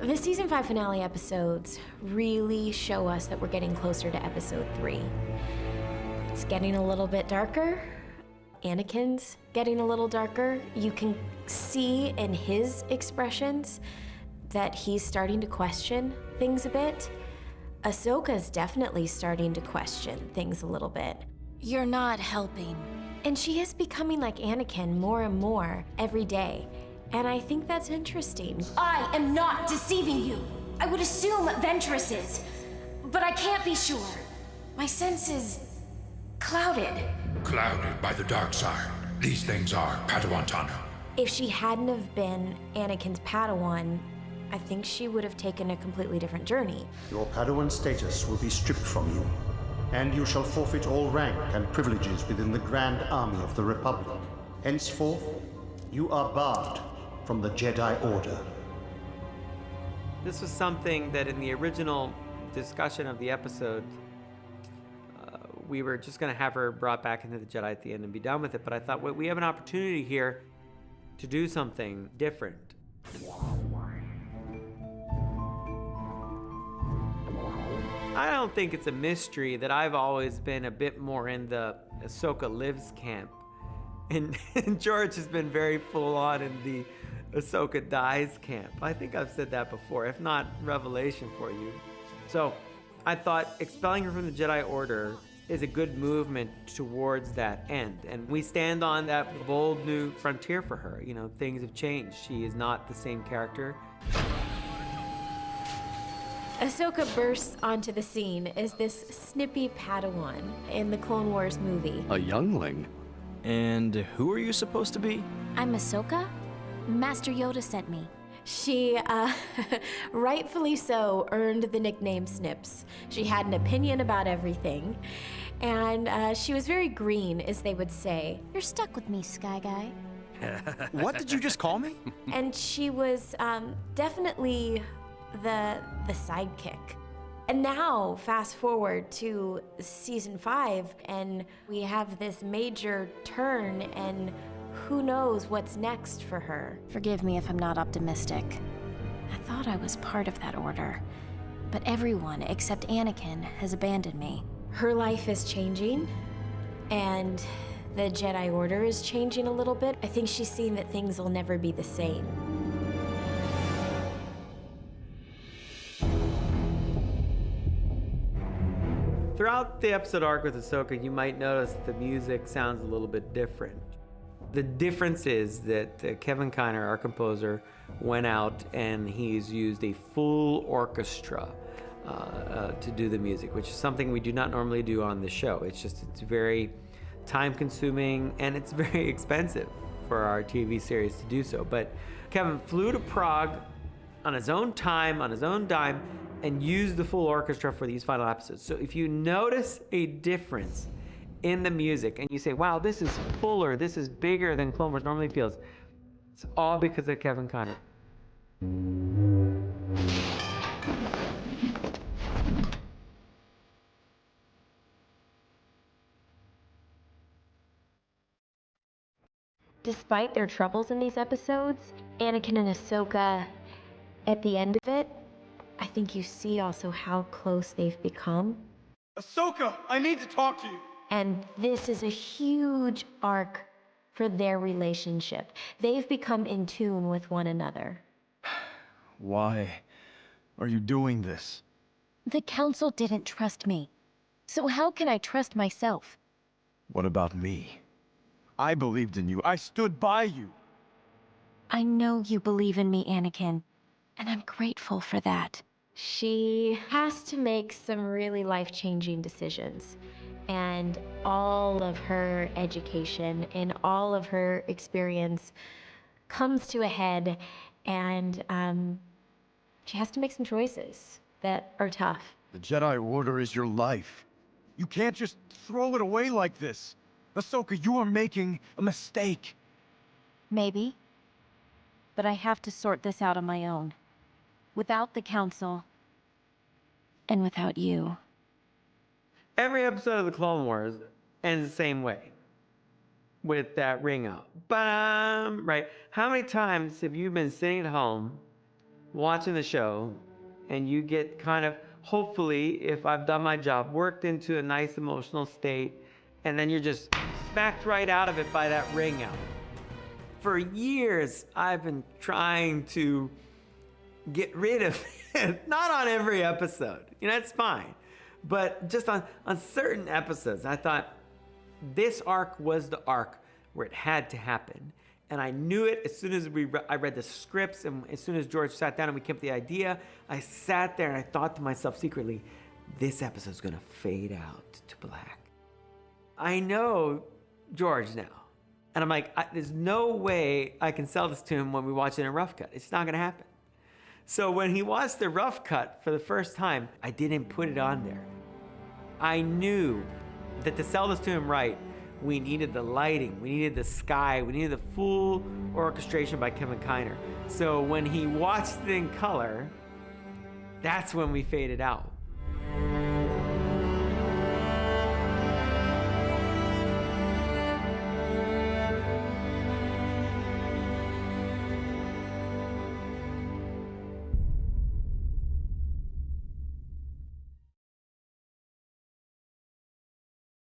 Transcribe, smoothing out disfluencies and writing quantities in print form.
The season 5 finale episodes really show us that we're getting closer to episode 3. It's getting a little bit darker. Anakin's getting a little darker. You can see in his expressions that he's starting to question things a bit. Ahsoka's definitely starting to question things a little bit. You're not helping. And she is becoming like Anakin more and more every day. And I think that's interesting. I am not deceiving you. I would assume Ventress is, but I can't be sure. My sense is clouded. Clouded by the dark side. These things are Padawan. If she hadn't have been Anakin's Padawan, I think she would have taken a completely different journey. Your Padawan status will be stripped from you, and you shall forfeit all rank and privileges within the Grand Army of the Republic. Henceforth, you are barred from the Jedi Order. This was something that in the original discussion of the episode, we were just going to have her brought back into the Jedi at the end and be done with it, but I thought, well, we have an opportunity here to do something different. I don't think it's a mystery that I've always been a bit more in the Ahsoka Lives camp. And George has been very full on in the Ahsoka Dies camp. I think I've said that before, if not revelation for you. So I thought expelling her from the Jedi Order is a good movement towards that end. And we stand on that bold new frontier for her. You know, things have changed. She is not the same character. Ahsoka bursts onto the scene as this snippy Padawan in the Clone Wars movie. A youngling? And who are you supposed to be? I'm Ahsoka. Master Yoda sent me. She, rightfully so, earned the nickname Snips. She had an opinion about everything, and she was very green, as they would say. You're stuck with me, Sky Guy. What did you just call me? And she was definitely the sidekick. And now, fast forward to season 5, and we have this major turn, and who knows what's next for her. Forgive me if I'm not optimistic. I thought I was part of that order, but everyone except Anakin has abandoned me. Her life is changing, and the Jedi Order is changing a little bit. I think she's seen that things will never be the same. Throughout the episode arc with Ahsoka, you might notice the music sounds a little bit different. The difference is that Kevin Kiner, our composer, went out and he's used a full orchestra to do the music, which is something we do not normally do on the show. It's very time-consuming and it's very expensive for our TV series to do so. But Kevin flew to Prague on his own time, on his own dime, and used the full orchestra for these final episodes. So if you notice a difference in the music and you say, wow, this is fuller, this is bigger than Clone Wars normally feels, it's all because of Kevin Kiner. Despite their troubles in these episodes, Anakin and Ahsoka, at the end of it, I think you see also how close they've become. Ahsoka, I need to talk to you. And this is a huge arc for their relationship. They've become in tune with one another. Why are you doing this? The Council didn't trust me. So how can I trust myself? What about me? I believed in you. I stood by you. I know you believe in me, Anakin, and I'm grateful for that. She has to make some really life-changing decisions. And all of her education and all of her experience comes to a head, and she has to make some choices that are tough. The Jedi Order is your life. You can't just throw it away like this. Ahsoka, you are making a mistake. Maybe. But I have to sort this out on my own. Without the Council. And without you. Every episode of the Clone Wars ends the same way, with that ring out. Bam! Right? How many times have you been sitting at home watching the show and you get kind of, hopefully, if I've done my job, worked into a nice emotional state, and then you're just smacked right out of it by that ring out. For years, I've been trying to get rid of it. Not on every episode, it's fine. But just on certain episodes, I thought this arc was the arc where it had to happen. And I knew it as soon as I read the scripts, and as soon as George sat down and we came up with the idea, I sat there and I thought to myself secretly, this episode's gonna fade out to black. I know George now. And I'm like, there's no way I can sell this to him when we watch it in rough cut. It's not gonna happen. So when he watched the rough cut for the first time, I didn't put it on there. I knew that to sell this to him right, we needed the lighting, we needed the sky, we needed the full orchestration by Kevin Kiner. So when he watched it in color, that's when we faded out.